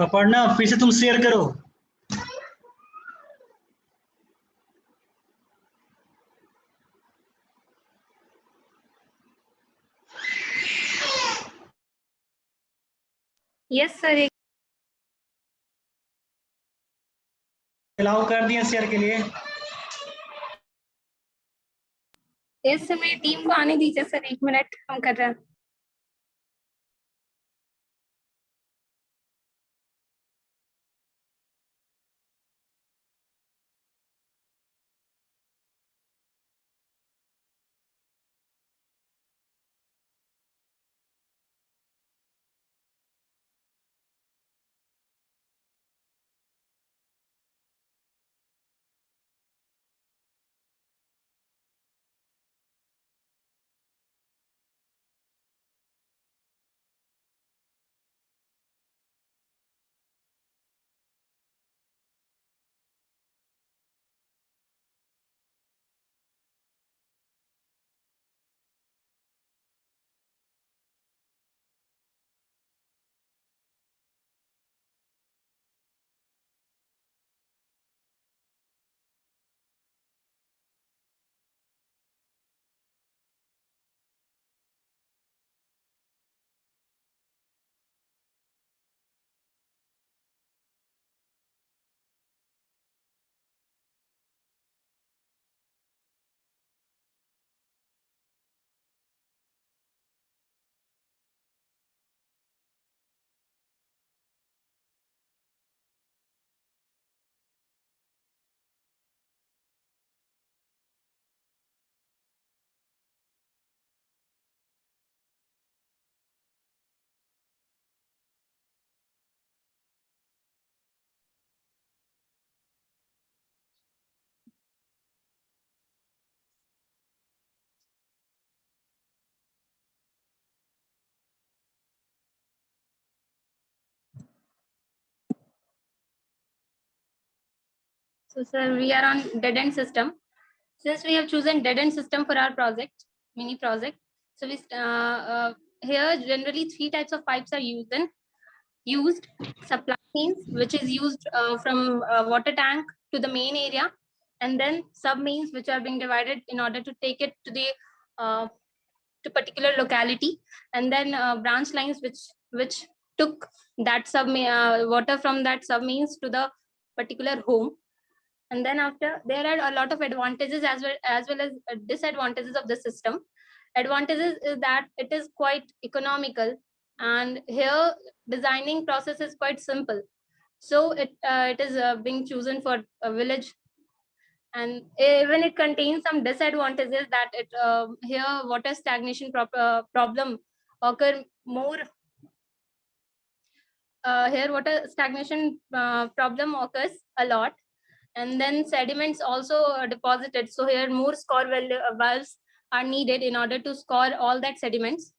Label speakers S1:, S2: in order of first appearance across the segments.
S1: अपर्णा फिर से तुम शेयर करो।
S2: Yes sir.
S1: अलाउ कर दिया शेयर के लिए।
S2: इस समय टीम को आने दीजिए सर, 1 मिनट हम कर रहे हैं। So sir, we are on dead end system. Since we have chosen dead end system for our project, mini project, so we here generally 3 types of pipes are used. Supply means which is used from water tank to the main area, and then sub means which are being divided in order to take it to the to particular locality, and then branch lines which took that water from that sub means to the particular home. And then after, there are a lot of advantages as well as disadvantages of the system. Advantages is that it is quite economical, and here designing process is quite simple. So it is being chosen for a village. And even it contains some disadvantages that it here water stagnation problem occur more. Here water stagnation problem occurs a lot, and then sediments also are deposited. So here more valves are needed in order to score all that sediments.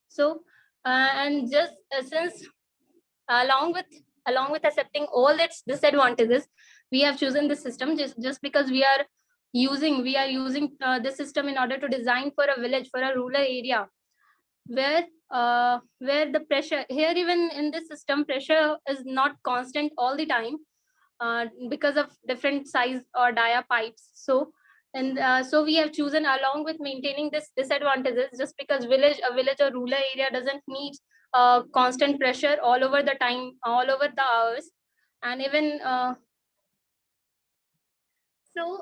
S2: So and just since along with accepting all its disadvantages, we have chosen this system just because we are using this system in order to design for a village, for a rural area, where the pressure here, even in this system, pressure is not constant all the time, because of different size or dia pipes. So and so we have chosen, along with maintaining this disadvantages, just because a village or rural area doesn't need constant pressure all over the time, all over the hours. And even so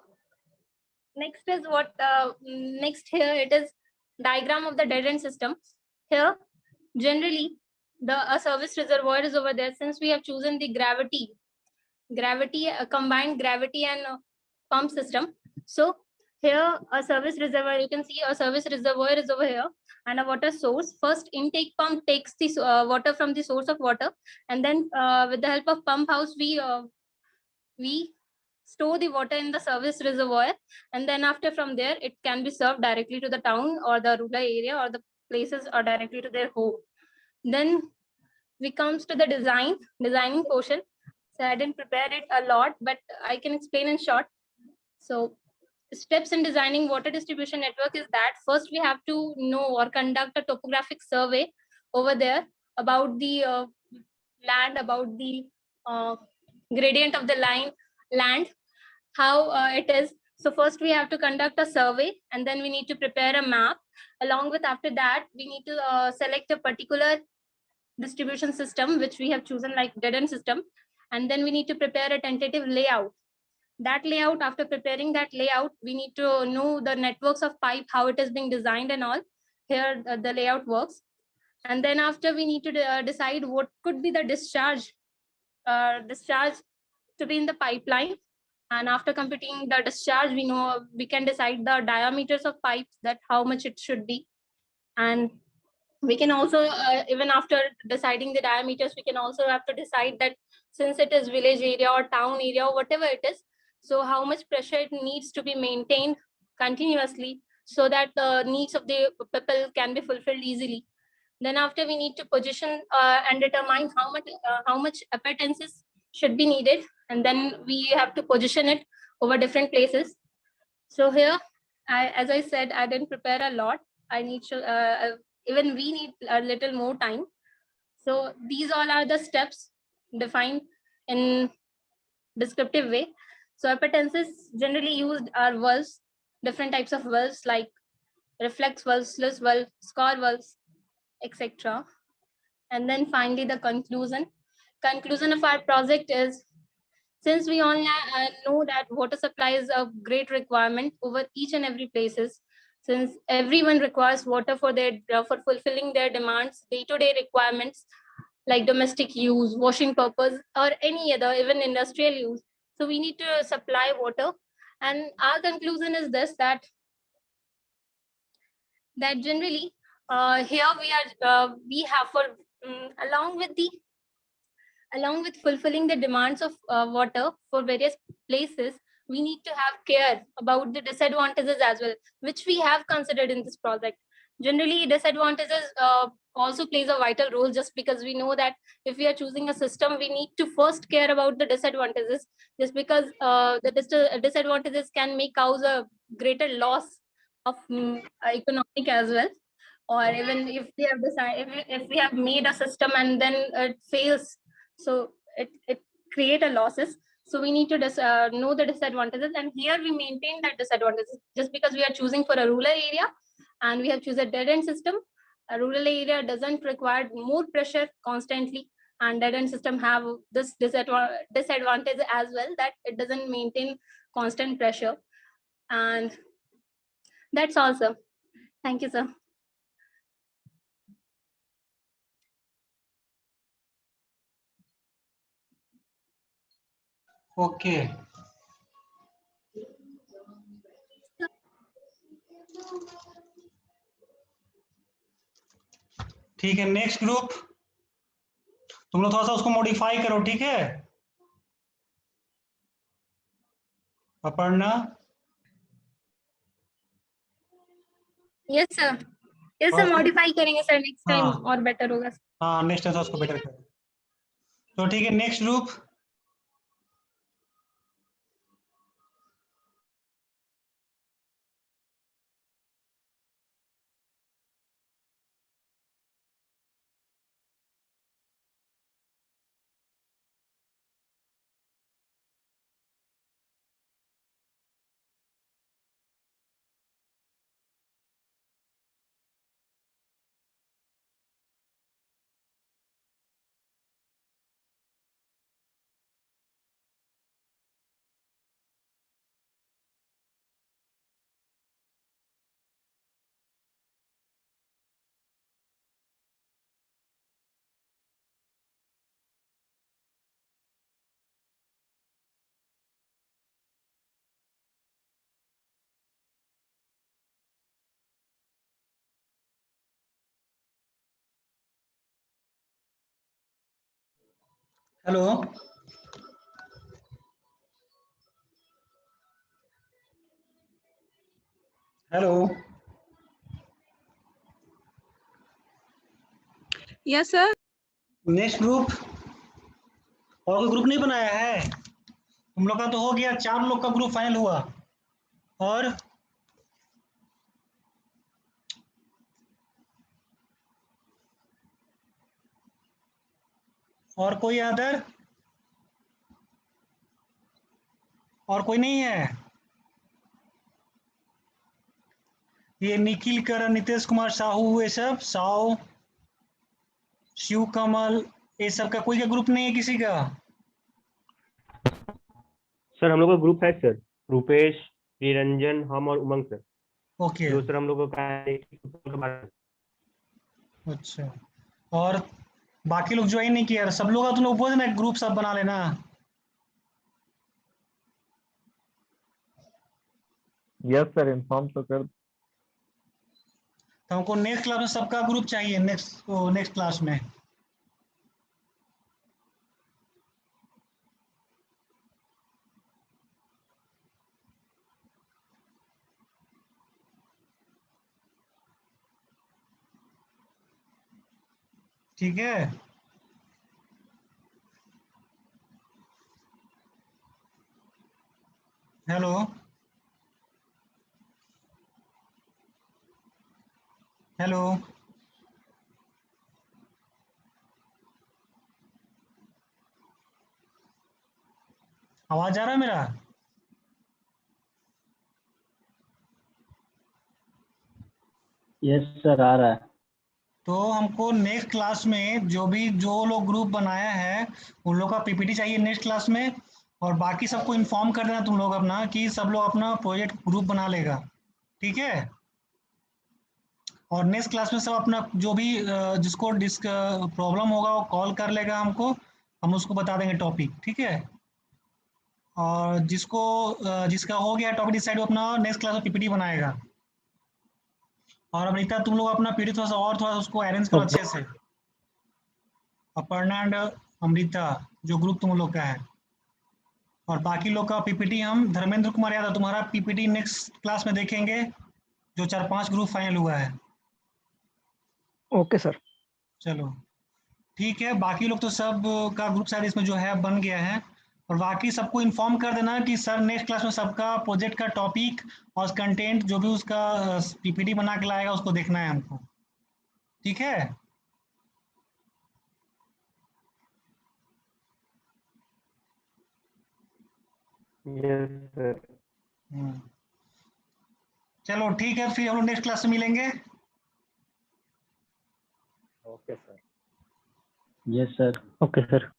S2: next is what next here it is diagram of the dead end system. Here generally a service reservoir is over there. Since we have chosen the combined gravity and pump system, so here a service reservoir, you can see a service reservoir is over here, and a water source. First intake pump takes the water from the source of water, and then with the help of pump house we store the water in the service reservoir, and then after, from there, it can be served directly to the town or the rural area or the places, or directly to their home. Then we comes to the designing portion. So I didn't prepare it a lot, but I can explain in short. So steps in designing water distribution network is that first we have to know or conduct a topographic survey over there about the land, about the gradient of the land, how it is. So first we have to conduct a survey, and then we need to prepare a map. Along with, after that, we need to select a particular distribution system which we have chosen, like dead end system, and then we need to prepare a tentative layout. That layout, after preparing that layout, we need to know the networks of pipe, how it is being designed and all. Here the layout works. And then after, we need to decide what could be the discharge to be in the pipeline. And after computing the discharge, we can decide the diameters of pipes, that how much it should be. And we can also, even after deciding the diameters, we can also have to decide that, since it is village area or town area or whatever it is, so how much pressure it needs to be maintained continuously, so that the needs of the people can be fulfilled easily. Then after, we need to position and determine how much appetances should be needed, and then we have to position it over different places. So here, as I said, I didn't prepare a lot. I need to even we need a little more time. So these all are the steps defined in descriptive way. So appetances generally used are valves, different types of valves like reflex valves, sluice valve, score valves, etc. And then finally, the conclusion of our project is, since we all know that water supply is a great requirement over each and every places, since everyone requires water for for fulfilling their demands, day-to-day requirements, like domestic use, washing purpose, or any other, even industrial use. So we need to supply water. And our conclusion is this, that generally, here we have for along with fulfilling the demands of water for various places, we need to have care about the disadvantages as well, which we have considered in this project. Generally, disadvantages also plays a vital role, just because we know that if we are choosing a system, we need to first care about the disadvantages, just because the disadvantages can make cause a greater loss of economic as well. Or even if we have decided, if we have made a system and then it fails, so it create a losses. So we need to know the disadvantages, and here we maintain that disadvantages, just because we are choosing for a rural area and we have chosen a dead end system. A rural area doesn't require more pressure constantly, and dead end system have this disadvantage as well, that it doesn't maintain constant pressure. And that's all, sir. Thank you, sir.
S1: Okay. ठीक है, next group, तुम लोग थोड़ा सा उसको modify करो, ठीक है? Aparna,
S2: yes sir, yes sir, modify करेंगे सर, नेक्स्ट टाइम
S1: हाँ
S2: और बेटर होगा।
S1: हाँ, नेक्स्ट टाइम उसको बेटर करो। तो ठीक है, next group, hello, hello,
S3: yes sir.
S1: Next group, और कोई ग्रुप नहीं बनाया है? तुम लोग का तो हो गया, 4 लोग का ग्रुप फाइनल हुआ, और और कोई अदर? और कोई नहीं है? ये निखिल करण, नितेश कुमार साहू, ये सब साव, शिव कमल, ये सब का कोई का ग्रुप नहीं है किसी का?
S3: सर हम लोग का ग्रुप है सर, रूपेश, निरंजन, हम और उमंग सर,
S1: ओके,
S3: जो सर हम लोग का।
S1: अच्छा। और बाकी लोग ज्वाइन नहीं किया? सब लोग का तुम लोग बोल देना, ग्रुप सब बना लेना।
S4: यस सर, इन्फॉर्म तो कर।
S1: तो हमको नेक्स्ट क्लास में सबका ग्रुप चाहिए, नेक्स्ट क्लास में। ठीक है, हेलो, हेलो, आवाज आ रहा है मेरा?
S5: यस सर, आ रहा है।
S1: तो हमको नेक्स्ट क्लास में जो लोग ग्रुप बनाया है उन लोग का पीपीटी चाहिए नेक्स्ट क्लास में। और बाकी सबको इन्फॉर्म कर देना तुम लोग अपना, कि सब लोग अपना प्रोजेक्ट ग्रुप बना लेगा। ठीक है? और नेक्स्ट क्लास में सब अपना जो भी जिसको प्रॉब्लम होगा वो कॉल कर लेगा हमको, हम उसको बता देंगे टॉपिक। ठीक है? और जिसका हो गया टॉपिक डिसाइड, वो अपना नेक्स्ट क्लास में पीपीटी बनाएगा। और अमृता, तुम लोग अपना पीपीटी थोड़ा सा उसको अरेंज करो अच्छे से। अपर्णा एंड अमृता, जो ग्रुप तुम लोग का है। और बाकी लोग का पीपीटी हम धर्मेंद्र कुमार यादव, तुम्हारा पीपीटी नेक्स्ट क्लास में देखेंगे, जो 4-5 ग्रुप फाइनल हुआ है।
S5: Okay sir.
S1: चलो ठीक है, बाकी लोग तो सब का ग्रुप शायद इसमें जो है बन गया है। और बाकी सबको इन्फॉर्म कर देना कि सर नेक्स्ट क्लास में सबका प्रोजेक्ट का टॉपिक और कंटेंट जो भी उसका पीपीटी बना के लाएगा उसको देखना है हमको। ठीक है?
S3: Yes sir.
S1: हम्म। चलो ठीक है, फिर हम लोग नेक्स्ट क्लास में मिलेंगे।
S4: Okay sir.
S5: Yes sir. Okay sir.